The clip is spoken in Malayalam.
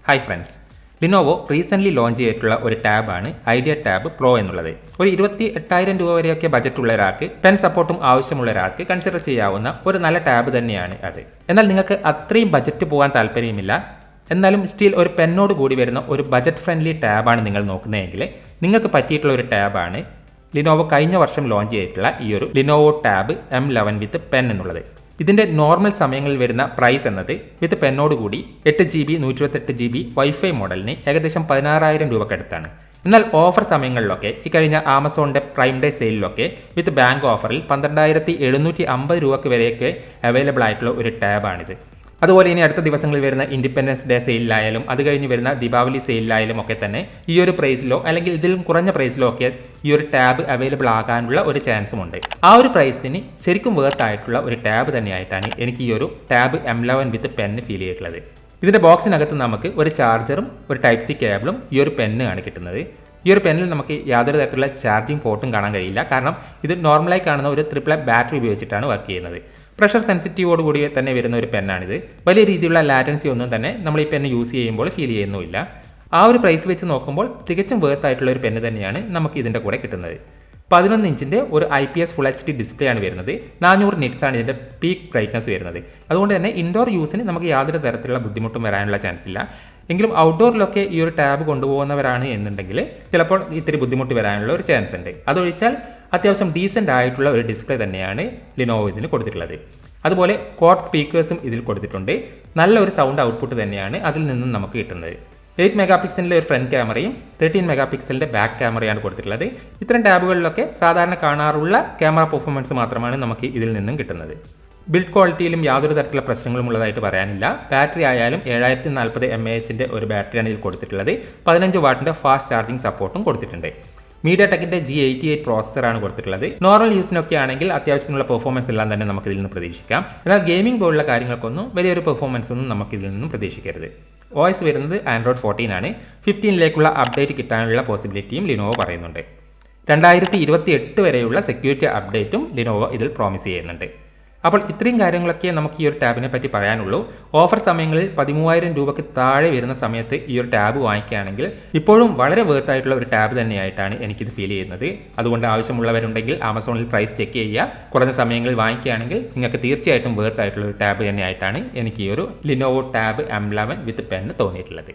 Hi friends, Lenovo recently launch ചെയ്തിട്ടുള്ള ഒരു ടാബാണ് ഐഡിയ ടാബ് പ്രോ എന്നുള്ളത്. ഒരു 28,000 രൂപ വരെയൊക്കെ ബജറ്റുള്ള ഒരാൾക്ക് പെൻ സപ്പോർട്ടും ആവശ്യമുള്ള ഒരാൾക്ക് കൺസിഡർ ചെയ്യാവുന്ന ഒരു നല്ല ടാബ് തന്നെയാണ് അത്. എന്നാൽ നിങ്ങൾക്ക് അത്രയും ബജറ്റ് പോകാൻ താല്പര്യമില്ല, എന്നാലും സ്റ്റിൽ ഒരു പെന്നോട് കൂടി വരുന്ന ഒരു ബജറ്റ് ഫ്രണ്ട്ലി ടാബാണ് നിങ്ങൾ നോക്കുന്നതെങ്കിൽ നിങ്ങൾക്ക് പറ്റിയിട്ടുള്ള ഒരു ടാബാണ് ലിനോവോ കഴിഞ്ഞ വർഷം ലോഞ്ച് ചെയ്തിട്ടുള്ള ഈ ഒരു ലിനോവോ ടാബ് M11 വിത്ത് പെൻ എന്നുള്ളത്. ഇതിൻ്റെ നോർമൽ സമയങ്ങളിൽ വരുന്ന പ്രൈസ് എന്നത് വിത്ത് പെന്നോട് കൂടി 8GB 128GB വൈഫൈ മോഡലിന് ഏകദേശം 16,000 രൂപക്കടുത്താണ്. എന്നാൽ ഓഫർ സമയങ്ങളിലൊക്കെ ഈ കഴിഞ്ഞ ആമസോണിൻ്റെ പ്രൈം ഡേ സെയിലിലൊക്കെ വിത്ത് ബാങ്ക് ഓഫറിൽ 12,750 രൂപയ്ക്ക് വരെയൊക്കെ അവൈലബിൾ ആയിട്ടുള്ള ഒരു ടാബാണിത്. അതുപോലെ ഇനി അടുത്ത ദിവസങ്ങളിൽ വരുന്ന ഇൻഡിപെൻഡൻസ് ഡേ സെയിലായാലും അത് കഴിഞ്ഞ് വരുന്ന ദീപാവലി സെയിലായാലും ഒക്കെ തന്നെ ഈ ഒരു പ്രൈസിലോ അല്ലെങ്കിൽ ഇതിലും കുറഞ്ഞ പ്രൈസിലോ ഒക്കെ ഈ ഒരു ടാബ് അവൈലബിൾ ആകാനുള്ള ഒരു ചാൻസും ഉണ്ട്. ആ ഒരു പ്രൈസിന് ശരിക്കും വേർത്തായിട്ടുള്ള ഒരു ടാബ് തന്നെയായിട്ടാണ് എനിക്ക് ഈ ഒരു ടാബ് M11 വിത്ത് പെന്ന് ഫീൽ ചെയ്തിട്ടുള്ളത്. ഇതിൻ്റെ ബോക്സിനകത്ത് നമുക്ക് ഒരു ചാർജറും ഒരു ടൈപ്പ് സി കേബിളും ഈ ഒരു പെന്നാണ് കിട്ടുന്നത്. ഈ ഒരു പെന്നിൽ നമുക്ക് യാതൊരു തരത്തിലുള്ള ചാർജിങ് പോർട്ടും കാണാൻ കഴിയില്ല, കാരണം ഇത് നോർമലായി കാണുന്ന ഒരു AAA ബാറ്ററി ഉപയോഗിച്ചിട്ടാണ് വർക്ക് ചെയ്യുന്നത്. പ്രഷർ സെൻസിറ്റീവോട് കൂടി തന്നെ വരുന്ന ഒരു പെന്നാണിത്. വലിയ രീതിയിലുള്ള ലാറ്റൻസി ഒന്നും തന്നെ നമ്മൾ ഈ പെന്ന് യൂസ് ചെയ്യുമ്പോൾ ഫീൽ ചെയ്യുന്നുമില്ല. ആ ഒരു പ്രൈസ് വെച്ച് നോക്കുമ്പോൾ തികച്ചും വേർത്തായിട്ടുള്ള ഒരു പെന്ന് തന്നെയാണ് നമുക്ക് ഇതിൻ്റെ കൂടെ കിട്ടുന്നത്. 11 ഇഞ്ചിൻ്റെ ഒരു IPS ഫുൾ HD ഡിസ്പ്ലേ ആണ് വരുന്നത്. 400 നിറ്റ്സ് ആണ് ഇതിൻ്റെ പീക്ക് ബ്രൈറ്റ്നസ് വരുന്നത്. അതുകൊണ്ട് തന്നെ ഇൻഡോർ യൂസിന് നമുക്ക് യാതൊരു തരത്തിലുള്ള ബുദ്ധിമുട്ടും വരാനുള്ള ചാൻസ് ഇല്ല. എങ്കിലും ഔട്ട്ഡോറിലൊക്കെ ഈ ഒരു ടാബ് കൊണ്ടുപോകുന്നവരാണ് എന്നുണ്ടെങ്കിൽ ചിലപ്പോൾ ഇത്തിരി ബുദ്ധിമുട്ട് വരാനുള്ള ഒരു ചാൻസ് ഉണ്ട്. അതൊഴിച്ചാൽ അത്യാവശ്യം ഡീസൻ്റ് ആയിട്ടുള്ള ഒരു ഡിസ്പ്ലേ തന്നെയാണ് ലിനോവോ ഇതിന് കൊടുത്തിട്ടുള്ളത്. അതുപോലെ ക്വാഡ് സ്പീക്കേഴ്സും ഇതിൽ കൊടുത്തിട്ടുണ്ട്. നല്ല ഒരു സൗണ്ട് ഔട്ട്പുട്ട് തന്നെയാണ് അതിൽ നിന്നും നമുക്ക് കിട്ടുന്നത്. 8 മെഗാ പിക്സലിൻ്റെ ഒരു ഫ്രണ്ട് ക്യാമറയും 13 മെഗാ പിക്സലിൻ്റെ ബാക്ക് ക്യാമറയാണ് കൊടുത്തിട്ടുള്ളത്. ഇത്തരം ടാബുകളിലൊക്കെ സാധാരണ കാണാറുള്ള ക്യാമറ പെർഫോമൻസ് മാത്രമാണ് നമുക്ക് ഇതിൽ നിന്നും കിട്ടുന്നത്. ബിൽഡ് ക്വാളിറ്റിയിലും യാതൊരു തരത്തിലുള്ള പ്രശ്നങ്ങളും ഉള്ളതായിട്ട് പറയാനില്ല. ബാറ്ററി ആയാലും 7040 mAh ഒരു ബാറ്ററിയാണ് ഇതിൽ കൊടുത്തിട്ടുള്ളത്. 15 വാട്ടിൻ്റെ ഫാസ്റ്റ് ചാർജിങ് സപ്പോർട്ടും കൊടുത്തിട്ടുണ്ട്. MediaTekന്റെ G88 പ്രോസസ്സറാണ് കൊടുത്തിട്ടുള്ളത്. നോർമൽ യൂസിനൊക്കെ ആണെങ്കിൽ അത്യാവശ്യമുള്ള പെർഫോമൻസ് എല്ലാം തന്നെ നമുക്ക് ഇതിൽ നിന്ന് പ്രതീക്ഷിക്കാം. എന്നാൽ ഗെയിമിംഗ് പോലുള്ള കാര്യങ്ങൾക്കൊന്നും വലിയൊരു പെർഫോമൻസ് ഒന്നും നമുക്ക് ഇതിൽ നിന്നും പ്രതീക്ഷിക്കരുത്. OS വരുന്നത് Android 14 ആണ്. 15ലേക്കുള്ള അപ്ഡേറ്റ് കിട്ടാനുള്ള പോസിബിലിറ്റിയും ലിനോവോ പറയുന്നുണ്ട്. 2028 വരെയുള്ള സെക്യൂരിറ്റി അപ്ഡേറ്റും ലിനോവോ ഇതിൽ പ്രോമിസ് ചെയ്യുന്നുണ്ട്. അപ്പോൾ ഇത്രയും കാര്യങ്ങളൊക്കെ നമുക്ക് ഈ ഒരു ടാബിനെ പറ്റി പറയാനുള്ളൂ. ഓഫർ സമയങ്ങളിൽ 13,000 രൂപയ്ക്ക് താഴെ വരുന്ന സമയത്ത് ഈ ഒരു ടാബ് വാങ്ങിക്കുകയാണെങ്കിൽ ഇപ്പോഴും വളരെ വേർത്തായിട്ടുള്ള ഒരു ടാബ് തന്നെയായിട്ടാണ് എനിക്കിത് ഫീൽ ചെയ്യുന്നത്. അതുകൊണ്ട് ആവശ്യമുള്ളവരുണ്ടെങ്കിൽ ആമസോണിൽ പ്രൈസ് ചെക്ക് ചെയ്യുക. കുറഞ്ഞ സമയങ്ങളിൽ വാങ്ങിക്കുകയാണെങ്കിൽ നിങ്ങൾക്ക് തീർച്ചയായിട്ടും വേർത്തായിട്ടുള്ള ഒരു ടാബ് തന്നെയായിട്ടാണ് എനിക്ക് ഈ ഒരു ലിനോവോ ടാബ് M11 വിത്ത് പെന്ന് തോന്നിയിട്ടുള്ളത്.